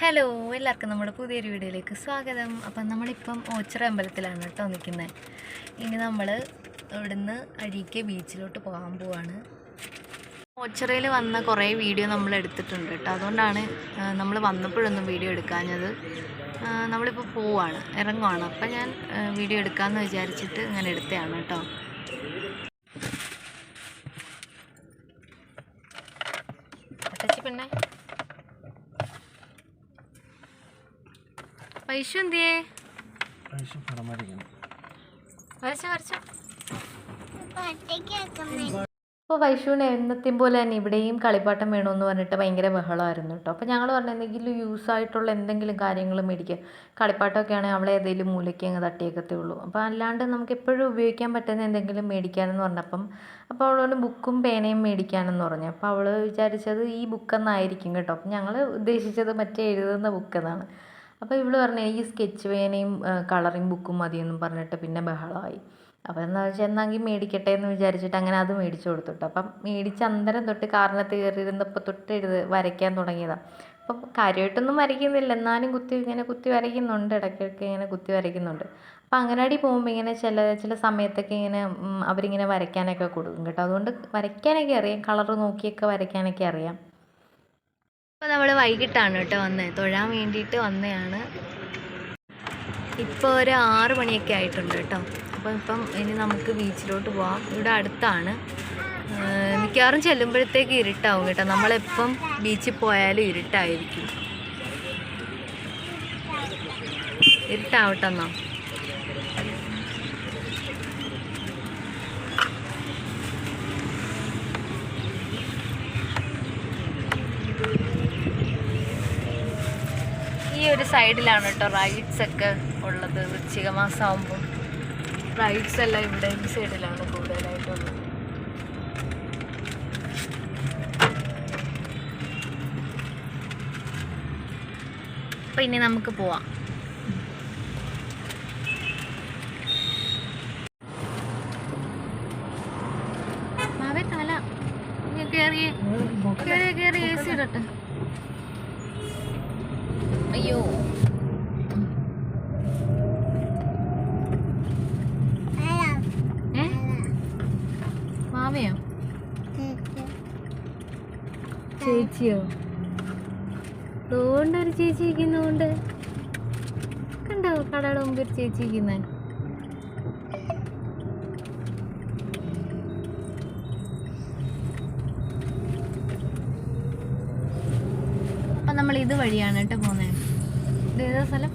Hello, എല്ലാവർക്കും നമ്മുടെ പുതിയൊരു വീഡിയോയിലേക്ക് സ്വാഗതം. അപ്പം നമ്മളിപ്പം ഓച്ചിറ അമ്പലത്തിലാണ് കേട്ടോ നിൽക്കുന്നത്. ഇനി നമ്മൾ ഇവിടുന്ന് അഴീക്കെ ബീച്ചിലോട്ട് പോകാൻ പോവാണ്. ഓച്ചിറയിൽ വന്ന കുറേ വീഡിയോ നമ്മൾ എടുത്തിട്ടുണ്ട് കേട്ടോ. അതുകൊണ്ടാണ് നമ്മൾ വന്നപ്പോഴൊന്നും വീഡിയോ എടുക്കാഞ്ഞത്. നമ്മളിപ്പോൾ പോവാണ്, ഇറങ്ങുവാണ്. അപ്പം ഞാൻ വീഡിയോ എടുക്കാമെന്ന് വിചാരിച്ചിട്ട് ഇങ്ങനെ എടുത്തതാണ് കേട്ടോ. പിന്നെ വൈഷു എന്തിയേ? അപ്പോൾ വൈഷുവിന് എന്നത്തെയും പോലെ തന്നെ ഇവിടെയും കളിപ്പാട്ടം വേണമെന്ന് പറഞ്ഞിട്ട് ഭയങ്കര ബഹളമായിരുന്നു കേട്ടോ. അപ്പോൾ ഞങ്ങൾ പറഞ്ഞു എന്തെങ്കിലും യൂസ് ആയിട്ടുള്ള എന്തെങ്കിലും കാര്യങ്ങൾ മേടിക്കുക. കളിപ്പാട്ടമൊക്കെ ആണെങ്കിൽ അവളെ ഏതെങ്കിലും മൂലയ്ക്ക് അങ്ങ് തട്ടിയേക്കത്തേ ഉള്ളൂ. അപ്പോൾ അല്ലാണ്ട് നമുക്ക് എപ്പോഴും ഉപയോഗിക്കാൻ പറ്റുന്ന എന്തെങ്കിലും മേടിക്കാനെന്ന് പറഞ്ഞപ്പം അപ്പോൾ അവളോട് ബുക്കും പേനയും മേടിക്കാനെന്ന് പറഞ്ഞു. അപ്പോൾ അവൾ വിചാരിച്ചത് ഈ ബുക്കെന്നായിരിക്കും കേട്ടോ. അപ്പം ഞങ്ങൾ ഉദ്ദേശിച്ചത് മറ്റേ എഴുതുന്ന ബുക്കെന്നാണ്. അപ്പോൾ ഇവള് പറഞ്ഞു ഈ സ്കെച്ച് പേനയും കളറിങ് ബുക്കും മതിയെന്നും പറഞ്ഞിട്ട് പിന്നെ ബഹളമായി. അപ്പോൾ എന്താ വെച്ചാൽ എന്നെങ്കിൽ മേടിക്കട്ടെ എന്ന് വിചാരിച്ചിട്ട് അങ്ങനെ അത് മേടിച്ചു കൊടുത്തു കേട്ടോ. അപ്പം മേടിച്ച അന്നേരം തൊട്ട് കാറിനകത്ത് കയറിയിരുന്നപ്പോൾ തൊട്ട് വരയ്ക്കാൻ തുടങ്ങിയതാണ്. അപ്പം കാര്യമായിട്ടൊന്നും വരയ്ക്കുന്നില്ല, എന്നാലും കുത്തി വരയ്ക്കുന്നുണ്ട്, ഇടയ്ക്കൊക്കെ ഇങ്ങനെ കുത്തി വരയ്ക്കുന്നുണ്ട്. അപ്പം അങ്ങനാടി പോകുമ്പോൾ ഇങ്ങനെ ചില സമയത്തൊക്കെ ഇങ്ങനെ അവരിങ്ങനെ വരയ്ക്കാനൊക്കെ കൊടുക്കും കേട്ടോ. അതുകൊണ്ട് വരയ്ക്കാനൊക്കെ അറിയാം, കളർ നോക്കിയൊക്കെ വരയ്ക്കാനൊക്കെ അറിയാം. ഇപ്പോൾ നമ്മൾ വൈകിട്ടാണ് കേട്ടോ വന്നത്, തൊഴാൻ വേണ്ടിയിട്ട് വന്നതാണ്. ഇപ്പോൾ ഒരു 6 മണിയൊക്കെ ആയിട്ടുണ്ട് കേട്ടോ. ഇപ്പം ഇനി നമുക്ക് ബീച്ചിലോട്ട് പോവാം. ഇവിടെ അടുത്താണ്. മിക്കവാറും ചെല്ലുമ്പോഴത്തേക്ക് ഇരുട്ടാവും കേട്ടോ. നമ്മളെപ്പം ബീച്ചിൽ പോയാലും ഇരുട്ടായിരിക്കും. ഇരുട്ടാവട്ടെന്നോ. ഈ ഒരു സൈഡിലാണ് കേട്ടോ റൈഡ്സ് ഒക്കെ ഉള്ളത്. വൃശ്ചിക മാസം ആകുമ്പം റൈഡ്സ് എല്ലാം ഇവിടെ ഈ സൈഡിലാണ് കൂടുതലായിട്ടുള്ളത്. അപ്പം ഇനി നമുക്ക് പോവാം. മാവേ തല കയറി എ സി ഇടട്ടെ. അയ്യോ, മാമയോ ചേച്ചിയോ? അതുകൊണ്ട് ഒരു ചേച്ചി ഇരിക്കുന്നതുകൊണ്ട് കണ്ടോ, കടയുടെ മുമ്പ് ഒരു ചേച്ചി ഇരിക്കുന്നേ. അപ്പം നമ്മൾ ഇത് വഴിയാണ് കേട്ടോ പോകുന്നത്. ഇത് ഏതാ സ്ഥലം?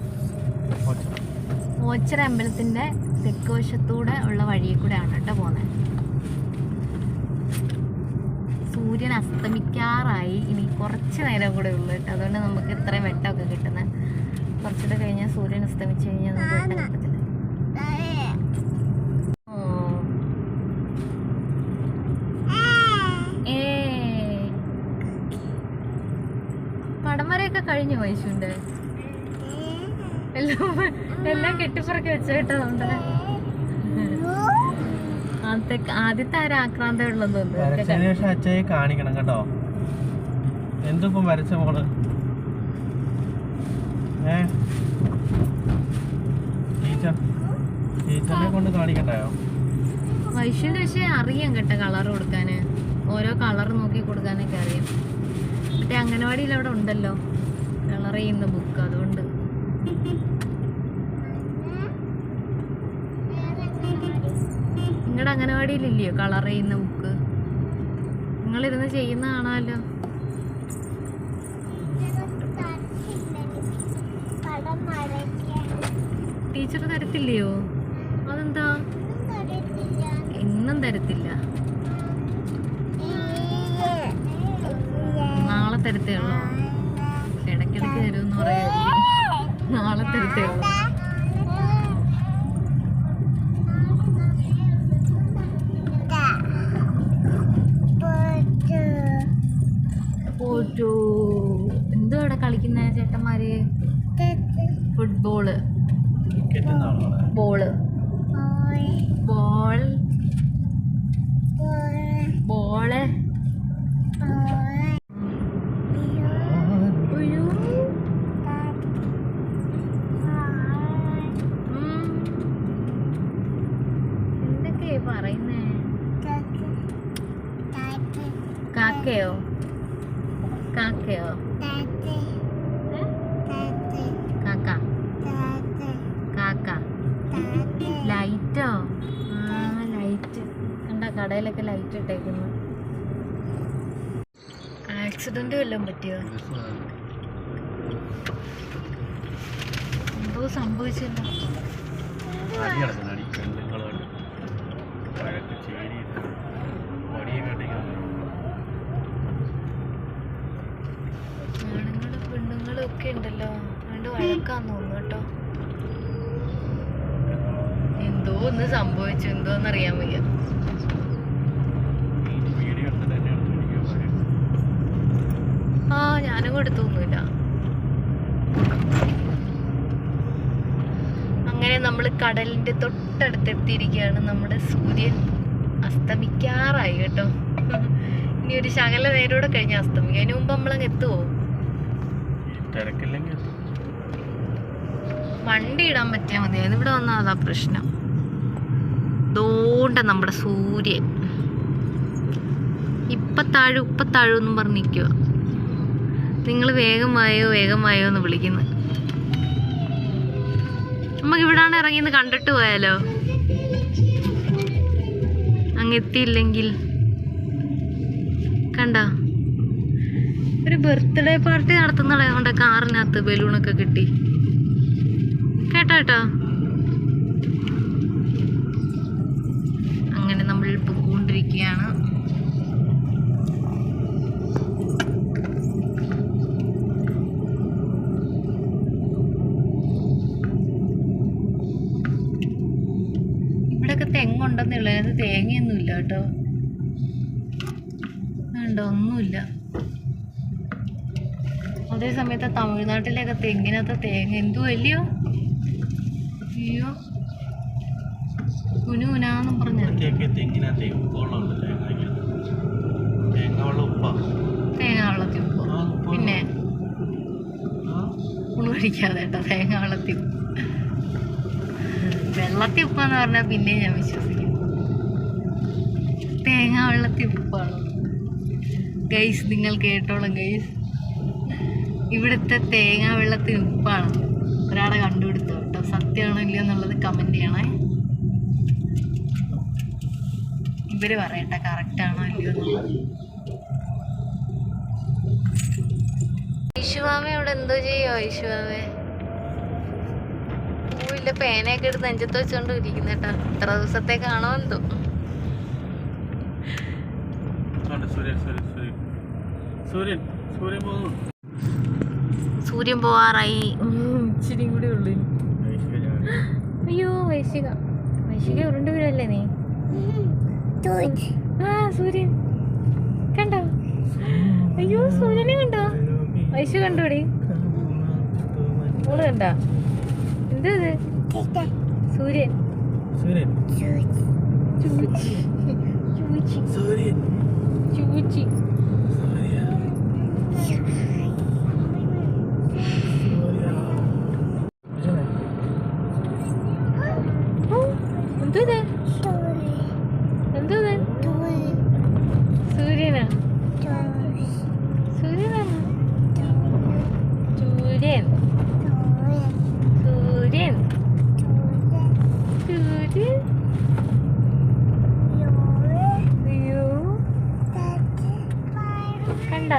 ഓച്ചിറ അമ്പലത്തിൻ്റെ തെക്ക് വശത്തൂടെ ഉള്ള വഴിയിൽ കൂടെയാണ് കേട്ടോ പോകുന്നത്. സൂര്യൻ അസ്തമിക്കാറായി, ഇനി കുറച്ച് നേരം കൂടെ ഉള്ളു കേട്ടോ. അതുകൊണ്ട് നമുക്ക് ഇത്രയും വെട്ടമൊക്കെ കിട്ടുന്നത്. കുറച്ചുകൂടെ കഴിഞ്ഞാൽ സൂര്യൻ അസ്തമിച്ച് കഴിഞ്ഞാൽ നമുക്ക് വെട്ടം കിട്ടത്തില്ല. പടം വരെയൊക്കെ കഴിഞ്ഞു വൈശുണ്ട്. എല്ലാം കെട്ടിപ്പുറക്കി വെച്ച കേട്ടോ. നമ്മുടെ ആദ്യത്തെ ആക്രാന്തം ഉള്ളതെന്ന് തോന്നുന്നു. അച്ഛയെ കാണിക്കണം കേട്ടോ. എന്തിപ്പം വരച്ച മോള് ടീച്ചറിനെ കൊണ്ട് കാണിക്കണ്ടായോ? വൈശുവിന്റെ പക്ഷേ അറിയാം കേട്ടോ കളർ കൊടുക്കാന്, ഓരോ കളർ നോക്കി കൊടുക്കാനൊക്കെ അറിയാം. മറ്റേ അംഗനവാടിയിൽ അവിടെ ഉണ്ടല്ലോ കളർ ചെയ്യുന്ന ബുക്ക്. അതുകൊണ്ട് നിങ്ങളുടെ അംഗനവാടിയിലില്ലയോ കളർ ചെയ്യുന്ന ബുക്ക്? നിങ്ങളിരുന്ന് ചെയ്യുന്ന കാണാമല്ലോ. ടീച്ചർ തരത്തില്ലയോ? അതെന്താ? ഇന്നും തരത്തില്ല, നാളെ തരത്തേ ഉള്ളൂ. ഇടയ്ക്കിടയ്ക്ക് തരുമെന്ന് പറയാം, നാളെ തരത്തേ ഉള്ളൂ. എന്തോ ഇവിടെ കളിക്കുന്ന ചേട്ടന്മാര്? Football, ball, ball, ball. കാക്കയോ കാക്കയോ കാക്ക കാക്ക ലൈറ്റോ? ആ ലൈറ്റ് കണ്ട, കടയിലൊക്കെ ലൈറ്റ് ഇട്ടേക്കുന്നു. ആക്സിഡന്റ് വല്ലതും പറ്റിയോ? എന്തോ സംഭവിച്ചല്ലോ. ആണുങ്ങളും പെണ്ണുങ്ങളും ഒക്കെ ഉണ്ടല്ലോ, രണ്ട് വഴക്കാന്ന് തോന്നുന്നു കേട്ടോ. എന്തോ ഒന്ന് സംഭവിച്ചു, എന്തോന്നറിയാൻ വയ്യ. ആ ഞാനും കൊടുത്തൊന്നുമില്ല. അങ്ങനെ നമ്മൾ കടലിന്റെ തൊട്ടടുത്ത് എത്തിയിരിക്കുകയാണ്. നമ്മുടെ സൂര്യൻ അസ്തമിക്കാറായി കേട്ടോ. ഇനി ഒരു ശകല നേരോടെ കഴിഞ്ഞ് അസ്തമിക്കും. അതിന് മുമ്പ് നമ്മളങ്ങ് എത്തുവോ? വണ്ടി ഇടാൻ പറ്റിയാൽ മതിയായിരുന്നു. ഇവിടെ വന്നാൽ അതാ പ്രശ്നം. ദോണ്ട നമ്മുടെ സൂര്യൻ ഇപ്പത്താഴും എന്നും പറഞ്ഞിരിക്കുക. നിങ്ങൾ വേഗം വായോ എന്ന് വിളിക്കുന്നു. നമുക്ക് ഇവിടാണ് ഇറങ്ങിന്ന് കണ്ടിട്ട് പോയാലോ? അങ്ങ് എത്തിയില്ലെങ്കിൽ കണ്ട, ഒരു ബർത്ത്ഡേ പാർട്ടി നടത്തുന്നതുകൊണ്ട് കാറിനകത്ത് ബലൂണൊക്കെ കിട്ടി കേട്ടോ. അങ്ങനെ നമ്മൾ പോയിക്കൊണ്ടിരിക്കുകയാണ്. ഇവിടൊക്കെ തെങ്ങുണ്ടെന്നുള്ളത്, അത് തേങ്ങയൊന്നുമില്ല കേട്ടോ. വേണ്ട, ഒന്നുമില്ല. അതേ സമയത്ത് തമിഴ്നാട്ടിലൊക്കെ തെങ്ങിനകത്ത് തേങ്ങ എന്തോ അല്ലയോ. അയ്യോ കുനുകുനാന്നും പറഞ്ഞു. തേങ്ങ വെള്ളത്തിൽ ഉപ്പ്, പിന്നെ ഉള്ളു കഴിക്കാതെ കേട്ടോ. തേങ്ങ വെള്ളത്തിൽ വെള്ളത്തിൽ ഉപ്പാന്ന് പറഞ്ഞാൽ പിന്നെ ഞാൻ വിശ്വസിക്കും. തേങ്ങ വെള്ളത്തിൽ ഉപ്പാണ് ഗൈസ്. നിങ്ങൾ കേട്ടോളം ഗൈസ്, ഇവിടുത്തെ തേങ്ങ വെള്ളത്തിന് ഉപ്പാണ്. ഒരാളെ കണ്ടുപിടുത്തു കേട്ടോ. സത്യമാണോ ഇല്ലയോ എന്നുള്ളത് കമന്റ് ചെയ്യണേ. ഇവര് പറയട്ടെ കറക്റ്റ് ആണോ ഇല്ലയോ എന്നുള്ളത്. ഐശുമാമ അവിടെ എന്തോ ചെയ്യോ? ഐശുമാമേ ഇല്ല, പേനയൊക്കെ എടുത്ത് നെഞ്ചത്ത് വെച്ചോണ്ട് ഇരിക്കുന്ന കേട്ടോ. ഇത്ര ദിവസത്തേക്കാണോ എന്തോ. സൂര്യൻ പോവാറായി. ഇച്ചിരി കൂടി ഉള്ളു. അയ്യോ വൈശിക ഉരുണ്ട് വീഴല്ലേ നീ? ആ സൂര്യൻ കണ്ടോ? അയ്യോ സൂര്യനെ കണ്ടോ? വൈശു കണ്ടോടി? മോള് കണ്ട? എന്താ ഇത്? സൂര്യൻ ചൂച്ചി. സൂര്യനാ? സൂര്യനാണ്. സൂര്യൻ അയ്യോ കണ്ട.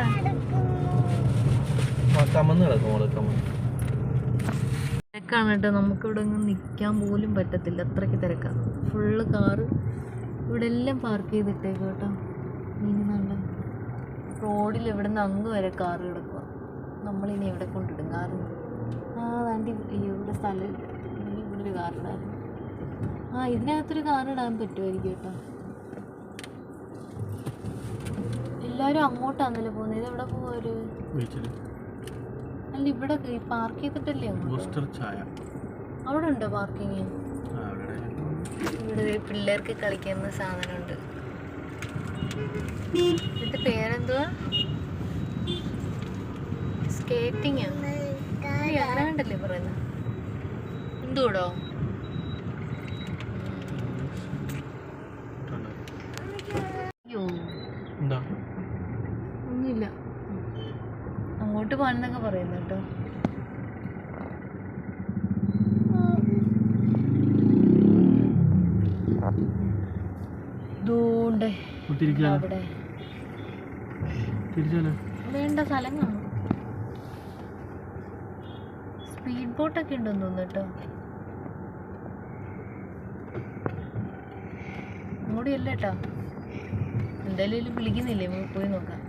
തിരക്കാണ് കേട്ടോ. നമുക്കിവിടെ ഒന്നും നിൽക്കാൻ പോലും പറ്റത്തില്ല, അത്രയ്ക്ക് തിരക്കാണ്. ഫുള്ള് കാറ് ഇവിടെ എല്ലാം പാർക്ക് ചെയ്തിട്ടേക്കും കേട്ടോ. ഇനി നല്ല റോഡിൽ ഇവിടെ നിന്ന് അങ്ങ് വരെ കാറ് കിടക്കുക. നമ്മളിനി എവിടെ കൊണ്ടിടും കാറ്? ആ വണ്ടി അയ്യോ ഇവിടെ സ്ഥലമില്ല. ഇനി ഇവിടെ ഒരു കാറിടാൻ. ആ ഇതിനകത്തൊരു കാറിടാൻ പറ്റുമായിരിക്കും കേട്ടോ. എല്ലാവരും അങ്ങോട്ടാണല്ലോ പോകുന്നത്. ഇത് എവിടെ പോവാ? ഒരു അല്ല ഇവിടെ പാർക്ക് ചെയ്തിട്ടല്ലേ അവിടെ ഉണ്ടോ പാർക്കിങ്? ഇവിടെ പിള്ളേർക്ക് കളിക്കുന്ന സാധനമുണ്ട്. ഇതിന്റെ പേരെന്തുവാ? സ്കേറ്റിംഗ് അങ്ങനെ ഉണ്ടല്ലേ പറയുന്നത്. എന്തുകൂടോ? അയ്യോ പോവാന്ന് പറയുന്നു കേട്ടോ. അവിടെ വേണ്ട സ്ഥലം കാണും. സ്പീഡ് ബോട്ടൊക്കെ ഉണ്ടെന്ന് തോന്നുന്നു കേട്ടോ. ഇങ്ങോട്ടില്ല കേട്ടോ. എന്തായാലും വിളിക്കുന്നില്ലേ, നമുക്ക് പോയി നോക്കാം.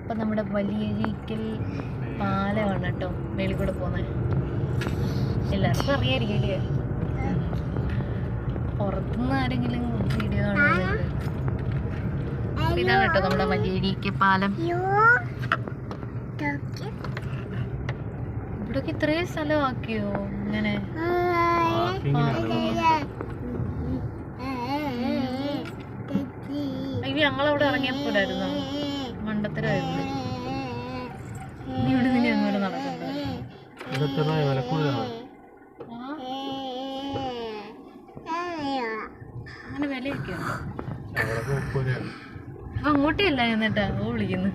ഇപ്പം നമ്മുടെ വലിയഴീക്കൽ പാലമാണ് കേട്ടോ മേളിൽ കൂടെ പോകുന്നത്. എല്ലാവർക്കും അറിയായിരിക്കും ഇല്ലേ? പുറത്തുനിന്ന് ആരെങ്കിലും വീഡിയോ കാണുന്നത്. ഇതാണ് കേട്ടോ നമ്മുടെ വലിയഴീക്കൽ പാലം. ഇവിടൊക്കെ ഇത്രയും സ്ഥലമാക്കിയോ ഇങ്ങനെ? ഞങ്ങളവിടെ ഇറങ്ങിയപ്പോലായിരുന്നു മണ്ടത്തരായിരുന്നു. നീ ഇവിടെ നിന്ന് അങ്ങോട്ട് നടക്കണ്ട. അങ്ങനെ വിലയൊക്കെ അപ്പൊ അങ്ങോട്ടല്ല എന്നിട്ടാ ഓ വിളിക്കുന്നു.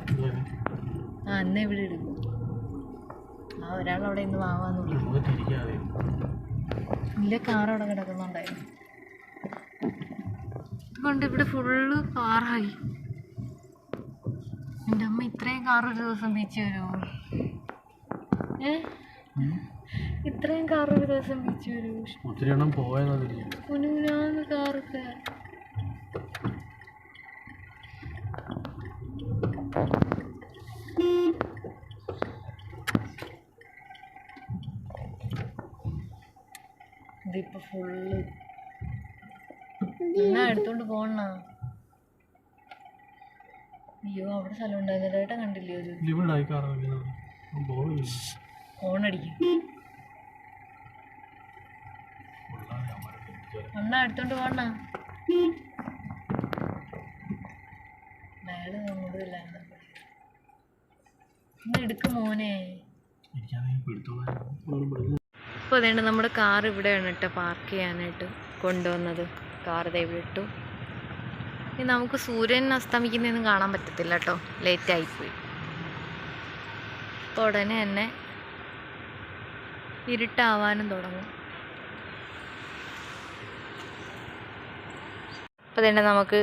ആ എന്നെ ഇവിടെ എടുക്കും. ആ ഒരാളവിടെ ഇന്ന് വാവാന്ന് വിളിക്കുന്നു. ഇല്ല, കാറവിടെ കിടക്കുന്നുണ്ടായിരുന്നു. കൊണ്ട് ഇവിടെ ഫുള്ള് കാറായി. എൻ്റെ അമ്മ ഇത്രയും കാർ ഒരു ദിവസം ബീച്ച് വരുമോ? ഇത്രയും കാർ ഒരു ദിവസം ബീച്ച് വരുമോ? ഒത്തിരി എണ്ണം പോയെന്ന് കാറൊക്കെ. ഇതിപ്പോ ഫുള്ള് എന്നാ എടുത്തോണ്ട് പോണ. അയ്യോ അവിടെ സ്ഥലം ഉണ്ടായിരുന്നു. ഏട്ടാ കണ്ടില്ലേ? ഒരു ഫോണടിക്കും. അണ്ണാ എടുത്തോണ്ട് പോണ. അയാള് കൂടുതല എടുക്കും മോനെ. ഇപ്പോൾ അതുകൊണ്ട് നമ്മുടെ കാർ ഇവിടെയാണ് കേട്ടോ പാർക്ക് ചെയ്യാനായിട്ട് കൊണ്ടുവന്നത്. കാർ ദേ ഇവിടെ ഇട്ടു. ഇനി നമുക്ക് സൂര്യൻ അസ്തമിക്കുന്നതൊന്നും കാണാൻ പറ്റത്തില്ല കേട്ടോ, ലേറ്റായിപ്പോയി. അപ്പോൾ ഉടനെ തന്നെ ഇരുട്ടാവാനും തുടങ്ങും. അപ്പോൾ അതുകൊണ്ട് നമുക്ക്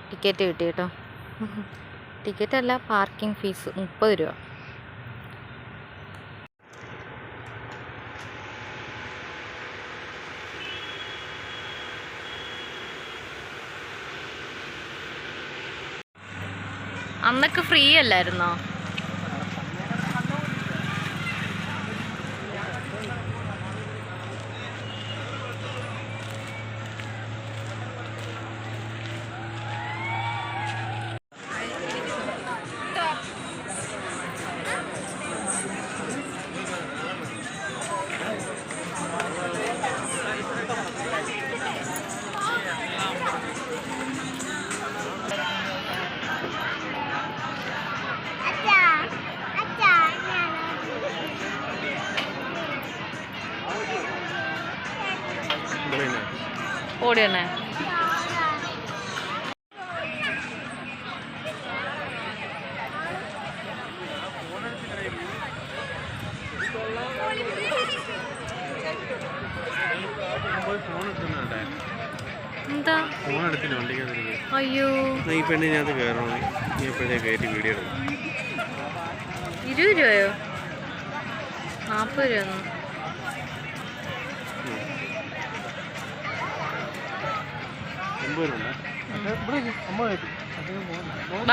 ടിക്കറ്റ് കിട്ടി കേട്ടോ. ടിക്കറ്റല്ല, പാർക്കിംഗ് ഫീസ് 30 രൂപ. അന്നൊക്കെ ഫ്രീ അല്ലായിരുന്നോ? ഓടിയണേ. എന്താ അയ്യോ ഈ പെണ്ണിനകത്ത് കയറണോ? നീ എപ്പോഴേ കയറ്റി വീഡിയോ എടുക്കും. 20 രൂപയോ? 40 രൂപ.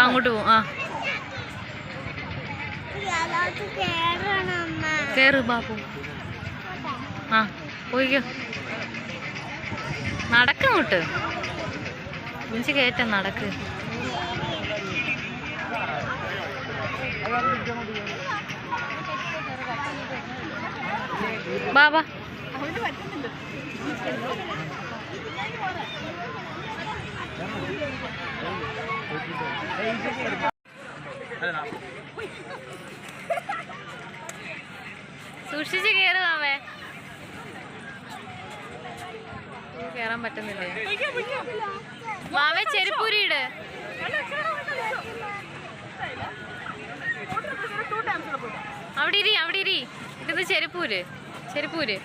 അങ്ങോട്ട് പോവും. ആ കേറ് ബാപ്പു. ആ പോയിക്കോ, നടക്കങ്ങോട്ട് മിനിച്ച് കയറ്റം നടക്ക്. ബാബാ സൂക്ഷിച്ച് കേറുവാവേ. കേറാൻ പറ്റുന്നില്ലേ? വാവേ ചെരുപ്പൂരിയിട്. അവിടെ ഇരി, അവിടെ ഇരി. ഇത് ചെരുപ്പൂര്, ചെരുപ്പൂര്,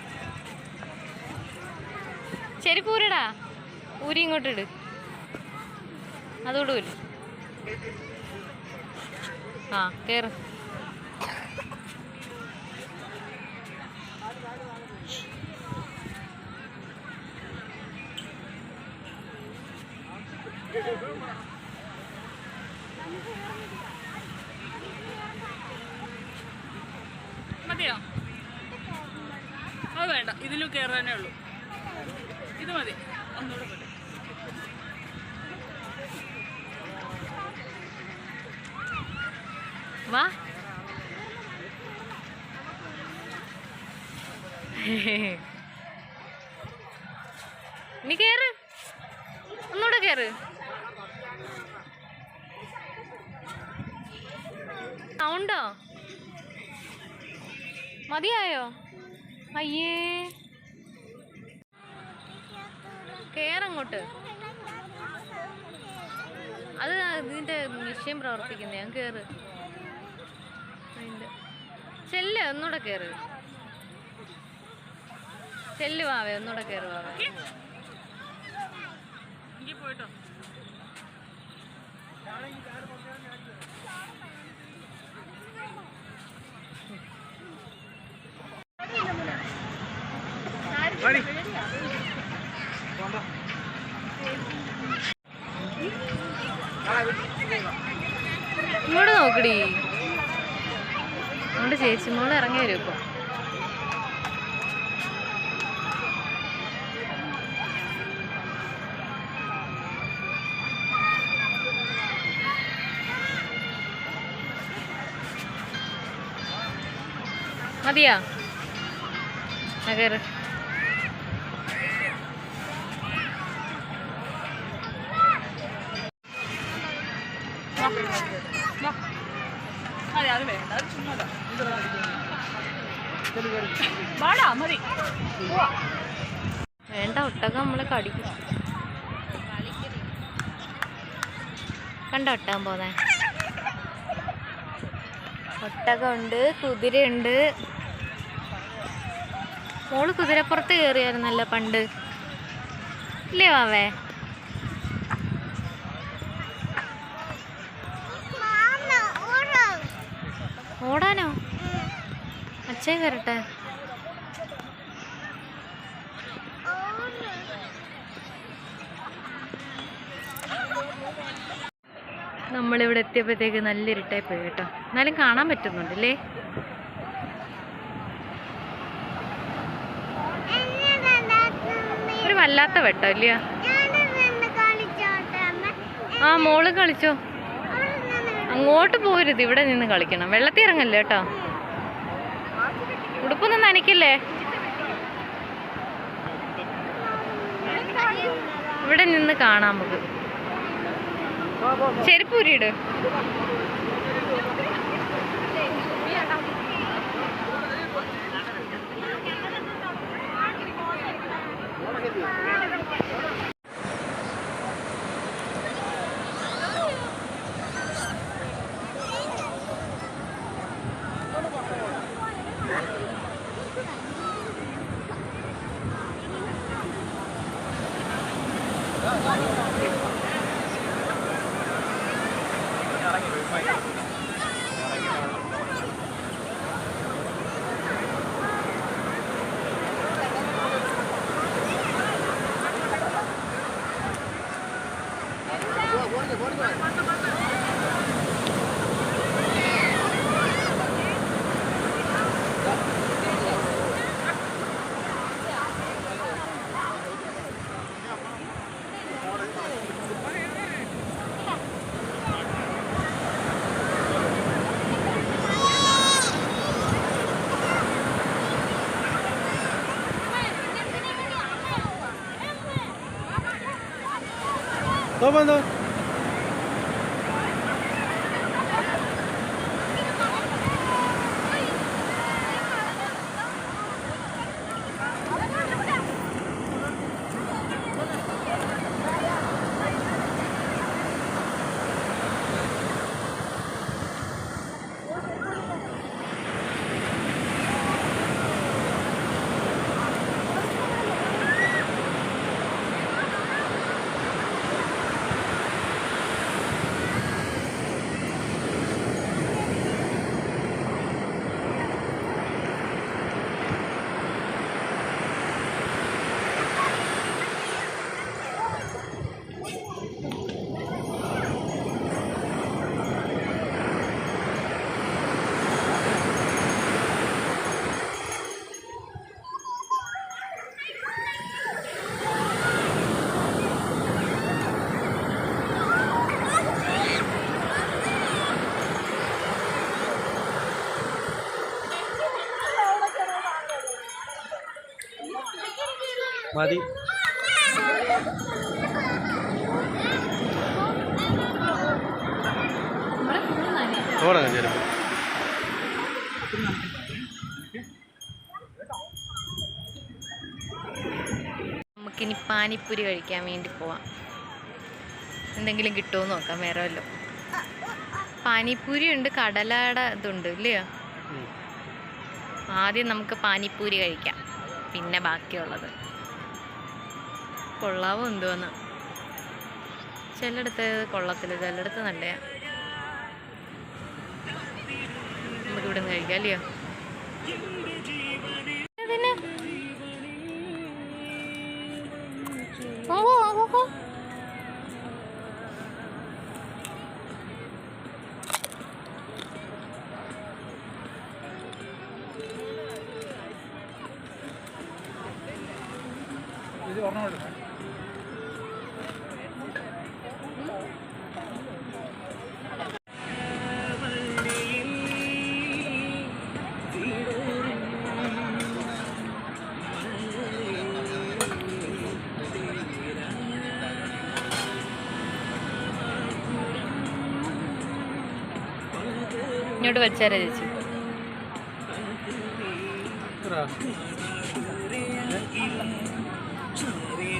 ചെരുപ്പൂരടാ. ഊരി ഇങ്ങോട്ട് ഇട്. അതോട് വരും. ആ കേറ്. മതിയോ? അത് വേണ്ട, ഇതിലും കയറാനേ ഉള്ളൂ. ഇത് മതി. ഒന്നുകൂടെ പോലെ വാ. നീ കേറ്, ഒന്നുകൂടെ കേറ്. സൗണ്ടോ? മതിയായോ? അയ്യേ, കേറങ്ങോട്ട്. അത് ഇതിന്റെ നിശ്ചയം പ്രവർത്തിക്കുന്നേ. ഞാൻ കേറ്. ചെല്ല്, ഒന്നുകൂടെ കേറ്. ചെല്ല് വാവേ, ഒന്നുകൂടെ കേറ് വാവേ. പോയിട്ടോ. ഇങ്ങോട്ട് നോക്കടി. അതുകൊണ്ട് ചേച്ചി മോള് ഇറങ്ങി വരും ഇപ്പൊ. മതിയാ? കേറ്. അതെ, അത് വേണ്ട, അത് ചുമ്മാ വാടാ. മതി. വേണ്ട, ഒട്ടകം നമ്മളെ കടിക്കും. കണ്ടോ ഒട്ടകം പോന്നെ? ഒട്ടകമുണ്ട്, കുതിരയുണ്ട്. മോള് കുതിരപ്പുറത്ത് കയറിയായിരുന്നല്ലോ പണ്ട്, ഇല്ലേ വാവേ? ഓടാനോ? അച്ഛൻ കയറട്ടെ. നമ്മളിവിടെ എത്തിയപ്പോഴത്തേക്ക് നല്ല ഇരുട്ടായി പോയി കേട്ടോ. എന്നാലും കാണാൻ പറ്റുന്നുണ്ടല്ലേ. ഒരു വല്ലാത്ത വെട്ടം ഇല്ല? ആ മോള് കളിച്ചോ. അങ്ങോട്ട് പോരുത്, ഇവിടെ നിന്ന് കളിക്കണം. വെള്ളത്തിൽ ഇറങ്ങല്ലേ കേട്ടോ. ഉടുപ്പൊന്നും നനയ്ക്കില്ലേ. ഇവിടെ നിന്ന് കാണാം നമുക്ക്. ചെരുപ്പൂരിയിട്. Toma, മതി. ഓടാ ചെരുപ്പ്. നമുക്കിനി പാനിപ്പൂരി കഴിക്കാൻ വേണ്ടി പോവാം. എന്തെങ്കിലും കിട്ടുമോ നോക്കാം. വേറെ വല്ലോ പാനിപ്പൂരി ഉണ്ട്, കടലയുടെ ഇതുണ്ട് ഇല്ലയോ. ആദ്യം നമുക്ക് പാനിപ്പൂരി കഴിക്കാം, പിന്നെ ബാക്കിയുള്ളത്. കൊള്ളാവോ എന്തോന്ന്. ചിലയിടത്ത് കൊള്ളത്തില്ല, ചിലയിടത്ത് നല്ല. നമുക്കിവിടെ നിന്ന് കഴിക്കാം അല്ലയോ. ഇങ്ങോട്ട് വെച്ചാരാ ചേച്ചി.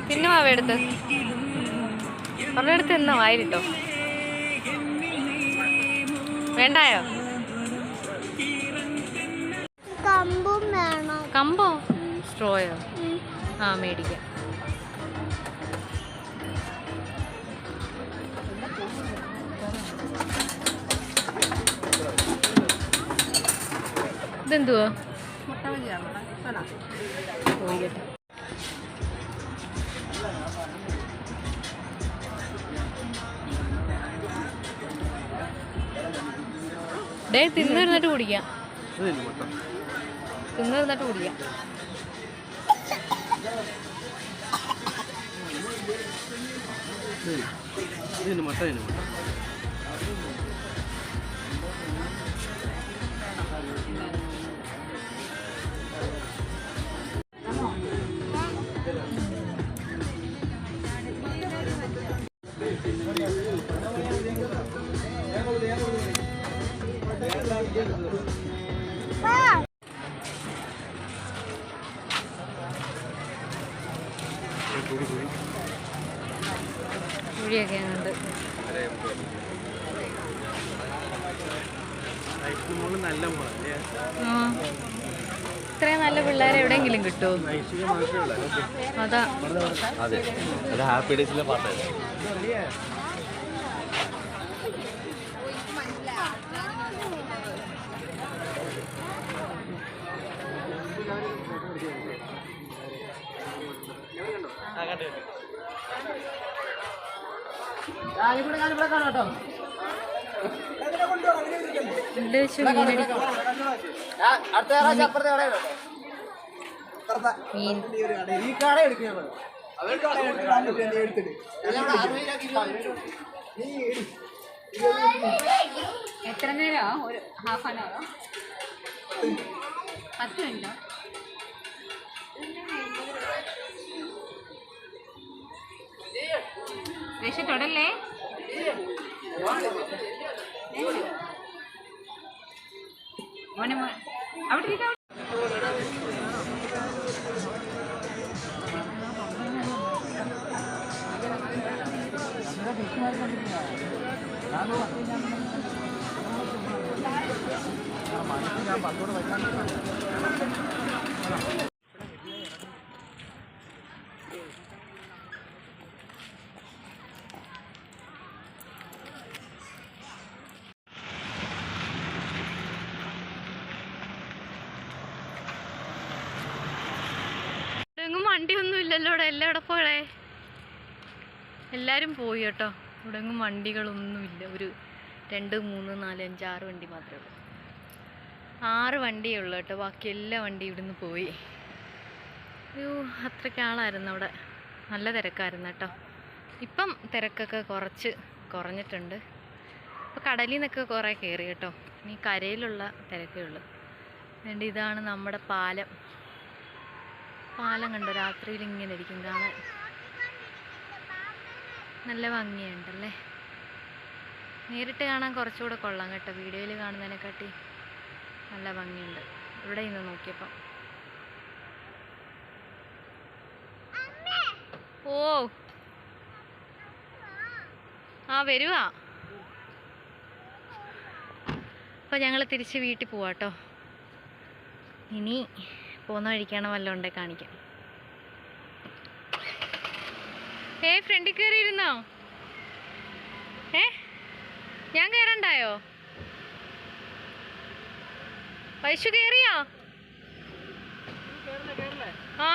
പിന്നെ മാവെടുത്ത് ഒരെടുത്ത് എന്നാ വായിലിട്ടോ. വേണ്ടായോ കമ്പോ? സ്ട്രോയോ? ആ മേടിക്കാം. ഇതെന്തുവാ? ഡേ തിന്നിരുന്നിട്ട് കുടിക്കാം. തിന്നിരുന്നിട്ട് കുടിക്കാം. മുട്ട കുഴിയൊക്കെ ഉണ്ട്. ഇത്രയും നല്ല പിള്ളേരെ എവിടെയെങ്കിലും കിട്ടുമോ? അതാ അതെ, അത് ഹാപ്പി ഡേയ്സിലെ പാട്ടാണ്. എത്ര നേരം? ഒരു ഹാഫ് ആൻ അവറോ 10 മിനിറ്റോ? രക്ഷ തൊടല്ലേ. മോനെ അവിടെ ഇരിക്കാം. എങ്ങും വണ്ടിയൊന്നും ഇല്ലല്ലോ ഇവിടെ. എല്ലാവിടെ പോയേ? എല്ലാവരും പോയി കേട്ടോ. ഇവിടെ എങ്ങും വണ്ടികളൊന്നുമില്ല. ഒരു 2, 3, 4, 5, 6 വണ്ടി മാത്രമേ ഉള്ളൂ. 6 വണ്ടിയേ ഉള്ളൂ കേട്ടോ. ബാക്കി എല്ലാ വണ്ടിയും ഇവിടുന്ന് പോയി. അയ്യോ, അത്രയ്ക്ക് ആളായിരുന്നു അവിടെ. നല്ല തിരക്കായിരുന്നു കേട്ടോ. ഇപ്പം തിരക്കൊക്കെ കുറഞ്ഞിട്ടുണ്ട്. ഇപ്പോൾ കടലിൽ നിന്നൊക്കെ കുറേ കയറി കേട്ടോ. ഇനി കരയിലുള്ള തിരക്കേ ഉള്ളൂ. അതുകൊണ്ട് ഇതാണ് നമ്മുടെ പാലം. പാലം കണ്ടോ, രാത്രിയിൽ ഇങ്ങനെ ഇരിക്കും കാണാൻ. നല്ല ഭംഗിയുണ്ടല്ലേ. നേരിട്ട് കാണാൻ കുറച്ചുകൂടെ കൊള്ളാം കേട്ടോ, വീഡിയോയിൽ കാണുന്നതിനെക്കാട്ടി നല്ല ഭംഗിയുണ്ട് ഇവിടെ നിന്ന് നോക്കിയപ്പം. ഓ ആ വരുവാ. അപ്പോൾ ഞങ്ങൾ തിരിച്ച് വീട്ടിൽ പോവാട്ടോ. ഇനി പോകുന്ന വഴിക്കാണ് വല്ലതും ഉണ്ടേ കാണിക്കാം. ഫ്രണ്ടിൽ കയറിയിരുന്നോ? ഞാൻ കയറണ്ടായോ? വൈശു കയറിയോ? ആ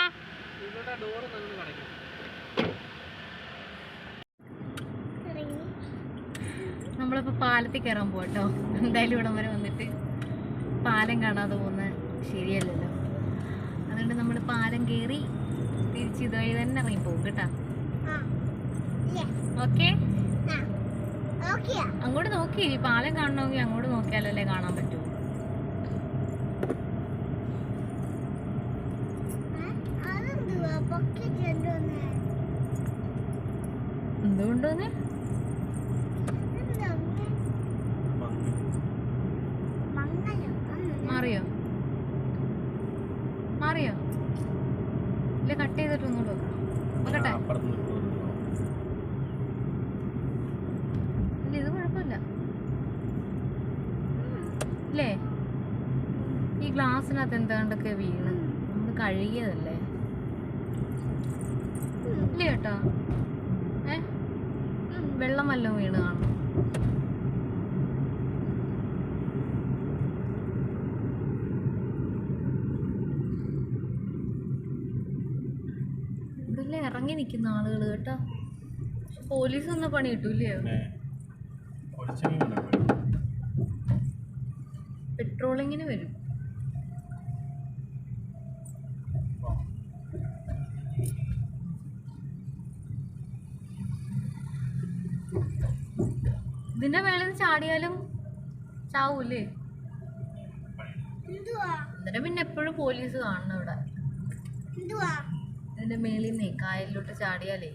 നമ്മളിപ്പോൾ പാലത്തിൽ കയറാൻ പോകട്ടോ. എന്തായാലും ഇവിടം വരെ വന്നിട്ട് പാലം കാണാതെ പോകുന്നത് ശരിയല്ലല്ലോ. അതുകൊണ്ട് നമ്മൾ പാലം കയറി തിരിച്ച് ഇതുവഴി തന്നെ ഇറങ്ങി പോകും കേട്ടോ. ഓക്കെ, അങ്ങോട്ട് നോക്കി. പാലം കാണണമെങ്കിൽ അങ്ങോട്ട് നോക്കിയാലല്ലേ കാണാൻ പറ്റൂ. എന്തുകൊണ്ടോന്ന് മാറിയോ ഇല്ല, കട്ട് ചെയ്തിട്ട് ഒന്നുകൂടെ വെക്കണം. നോക്കട്ടെ. ഇല്ല, ഇത് കുഴപ്പമില്ല ഇല്ലേ. ഈ ഗ്ലാസ്സിനകത്ത് എന്താണ്ടൊക്കെ വീണ്, നമ്മൾ കഴുകിയതല്ലേ ഇല്ല കേട്ടോ. വെള്ളം വല്ലതും വീണ് കാണും. ഇതിലെ ഇറങ്ങി നിൽക്കുന്ന ആളുകൾ കേട്ടോ. പോലീസ് ഒന്നും പണി കിട്ടൂല്ലയോ? പെട്രോളിങ്ങിന് വരും. ഇതിന്റെ മേളിൽ നിന്ന് ചാടിയാലും ചാവൂലേ? എന്നിട്ട് പിന്നെ എപ്പോഴും പോലീസ് കാണണം ഇവിടെ. ഇതിന്റെ മേളിൽ നിന്നേ കായലിലോട്ട് ചാടിയാലേ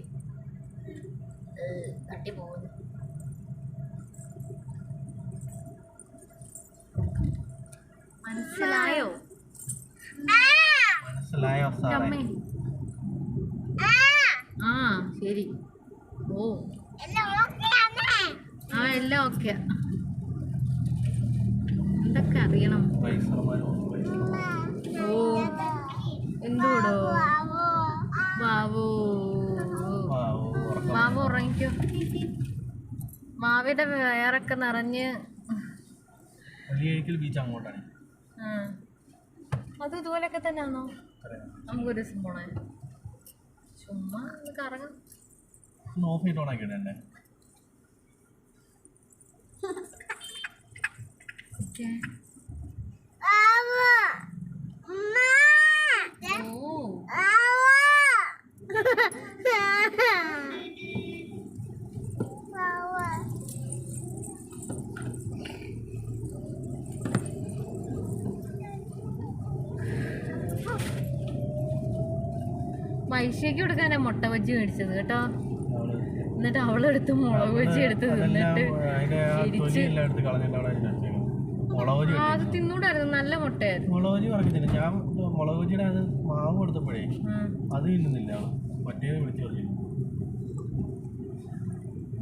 തട്ടി പോകുന്നു. മനസ്സിലായോ? അമ്മേ ആ ശരി. ഓ ആ എല്ലാം ഓക്കെ. എന്തൊക്കെ അറിയണം. ഓ എന്തോടോ ബാബു, ബാബു ഉറങ്ങിക്കോ. മാവിയുടെ വയറൊക്കെ നിറഞ്ഞ്. അത് ഇതുപോലൊക്കെ തന്നെയാണോ? നമുക്കൊരു ദിവസം പോണേ, ചുമ്മാ കറങ്ങാം. വൈശയ്ക്ക് കൊടുക്കാനാ മുട്ട ബജ്ജി മേടിച്ചത് കേട്ടോ. എന്നിട്ട് അവളെടുത്ത് മുളക് ബജ്ജി എടുത്ത് തിന്നിട്ട് അത് തിന്നൂടായിരുന്നു. നല്ല മുട്ടയായിരുന്നു.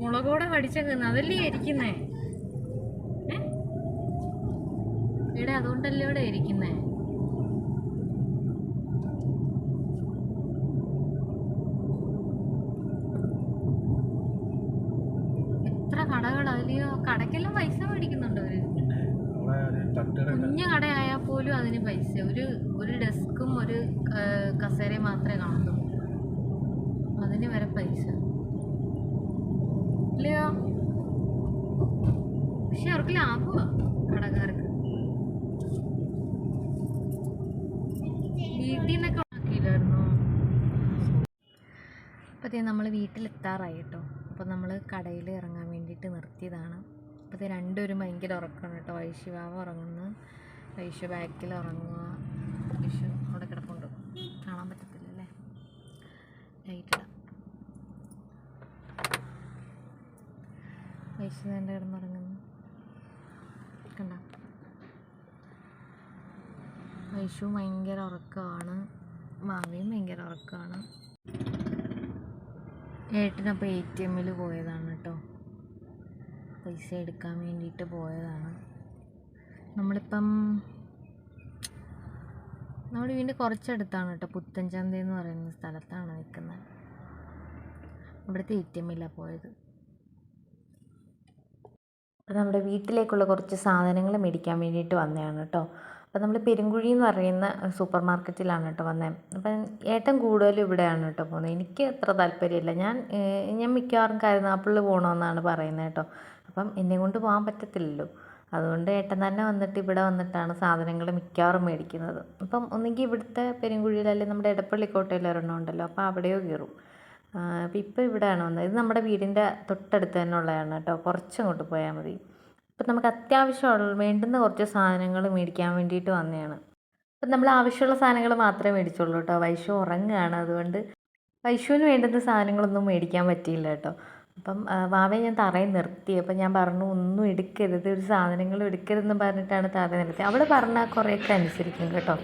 മുളകോടെ കടിച്ചേക്കുന്ന അതല്ലേ ഇരിക്കുന്നേ ഇവിടെ, അതുകൊണ്ടല്ലേ ഇവിടെ ഇരിക്കുന്നേ. എത്ര കടകൾ അതിലെയോ. കടക്കെല്ലാം പൈസ മേടിക്കുന്നുണ്ട് അവര്. കുഞ്ഞു കടയായാൽ പോലും അതിന് പൈസ. ഒരു ഡെസ്കും ഒരു കസേരയും മാത്രമേ കാണത്തുള്ളൂ, അതിന് വരെ പൈസ ഇല്ലയോ. പക്ഷെ അവർക്ക് ലാഭമാണ് കടക്കാർക്ക്. വീട്ടിൽ നിന്നൊക്കെ ഉണ്ടാക്കിയില്ലായിരുന്നോ? അപ്പോൾ നമ്മൾ വീട്ടിലെത്താറായി കേട്ടോ. അപ്പോൾ നമ്മൾ കടയിൽ ഇറങ്ങാൻ വേണ്ടിയിട്ട് നിർത്തിയതാണ്. അപ്പോൾ രണ്ടുപേരും ഭയങ്കര ഉറക്കമാണ് കേട്ടോ. വൈശുവാവ ഉറങ്ങുന്നു, വൈശു ബാക്കിൽ ഉറങ്ങുക. വൈശു അവിടെ കിടപ്പുണ്ട്, കാണാൻ പറ്റത്തില്ല. കൊച്ച് എൻ്റെ കിടന്നുറങ്ങുന്നു കണ്ട. വൈഷു ഭയങ്കര ഉറക്കമാണ്, മാവിയും ഭയങ്കര ഉറക്കമാണ്. ഏട്ടനപ്പോൾ ATM പോയതാണ് കേട്ടോ, പൈസ എടുക്കാൻ വേണ്ടിയിട്ട് പോയതാണ്. നമ്മളിപ്പം നമ്മുടെ വീടിൻ്റെ കുറച്ചടുത്താണ് കേട്ടോ, പുത്തൻചന്ത എന്ന് പറയുന്ന സ്ഥലത്താണ് നിൽക്കുന്നത്. ഇവിടുത്തെ ATM പോയത്. അപ്പോൾ നമ്മുടെ വീട്ടിലേക്കുള്ള കുറച്ച് സാധനങ്ങൾ മേടിക്കാൻ വേണ്ടിയിട്ട് വന്നതാണ് കേട്ടോ. അപ്പോൾ നമ്മൾ പെരുങ്കുഴി എന്ന് പറയുന്ന സൂപ്പർ മാർക്കറ്റിലാണ് കേട്ടോ വന്നത്. അപ്പം ഏട്ടൻ കൂടുതലും ഇവിടെയാണ് കേട്ടോ പോകുന്നത്. എനിക്ക് അത്ര താല്പര്യമില്ല. ഞാൻ മിക്കവാറും കരുനാഗപ്പള്ളി പോകണമെന്നാണ് പറയുന്നത് കേട്ടോ. അപ്പം എന്നെ കൊണ്ട് പോകാൻ പറ്റത്തില്ലല്ലോ, അതുകൊണ്ട് ഏട്ടൻ തന്നെ വന്നിട്ട് ഇവിടെ വന്നിട്ടാണ് സാധനങ്ങൾ മിക്കവാറും മേടിക്കുന്നത്. അപ്പം ഒന്നുകിൽ ഇവിടുത്തെ പെരുങ്കുഴിയിൽ, അല്ലെങ്കിൽ നമ്മുടെ എടപ്പള്ളി കോട്ടയിൽ ഒരെണ്ണം ഉണ്ടല്ലോ, അപ്പോൾ അവിടെയോ കയറും. അപ്പോൾ ഇപ്പോൾ ഇവിടെയാണ് വന്നത്. ഇത് നമ്മുടെ വീടിൻ്റെ തൊട്ടടുത്ത് തന്നെ ഉള്ളതാണ് കേട്ടോ, കുറച്ചങ്ങോട്ട് പോയാൽ മതി. അപ്പം നമുക്ക് അത്യാവശ്യമുള്ള വേണ്ടുന്ന കുറച്ച് സാധനങ്ങൾ മേടിക്കാൻ വേണ്ടിയിട്ട് വന്നതാണ്. അപ്പം നമ്മൾ ആവശ്യമുള്ള സാധനങ്ങൾ മാത്രമേ മേടിച്ചുള്ളൂ കേട്ടോ. വൈഷു ഉറങ്ങുകയാണ്, അതുകൊണ്ട് വൈഷുവിന് വേണ്ടുന്ന സാധനങ്ങളൊന്നും മേടിക്കാൻ പറ്റിയില്ല കേട്ടോ. അപ്പം വാവയെ ഞാൻ തറയിൽ നിർത്തി. അപ്പം ഞാൻ പറഞ്ഞു ഒന്നും എടുക്കരുത്, ഒരു സാധനങ്ങളും എടുക്കരുതെന്ന് പറഞ്ഞിട്ടാണ് തറയിൽ നിർത്തി. അവിടെ പറഞ്ഞാൽ കുറേയൊക്കെ അനുസരിക്കും കേട്ടോ.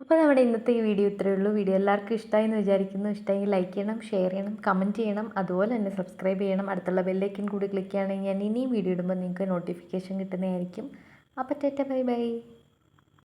അപ്പോൾ നമ്മുടെ ഇന്നത്തെ ഈ വീഡിയോ ഇത്രയേ ഉള്ളൂ. വീഡിയോ എല്ലാവർക്കും ഇഷ്ടമായി എന്ന് വിചാരിക്കുന്നു. ഇഷ്ടമെങ്കിൽ ലൈക്ക് ചെയ്യണം, ഷെയർ ചെയ്യണം, കമൻറ്റ് ചെയ്യണം, അതുപോലെ തന്നെ സബ്സ്ക്രൈബ് ചെയ്യണം. അടുത്തുള്ള ബെല്ലൈക്കൻ കൂടി ക്ലിക്ക് ചെയ്യുകയാണെങ്കിൽ ഞാൻ ഇനിയും വീഡിയോ ഇടുമ്പോൾ നിങ്ങൾക്ക് നോട്ടിഫിക്കേഷൻ കിട്ടുന്നതായിരിക്കും. അപ്പോൾ ടാറ്റ ബൈ ബൈ.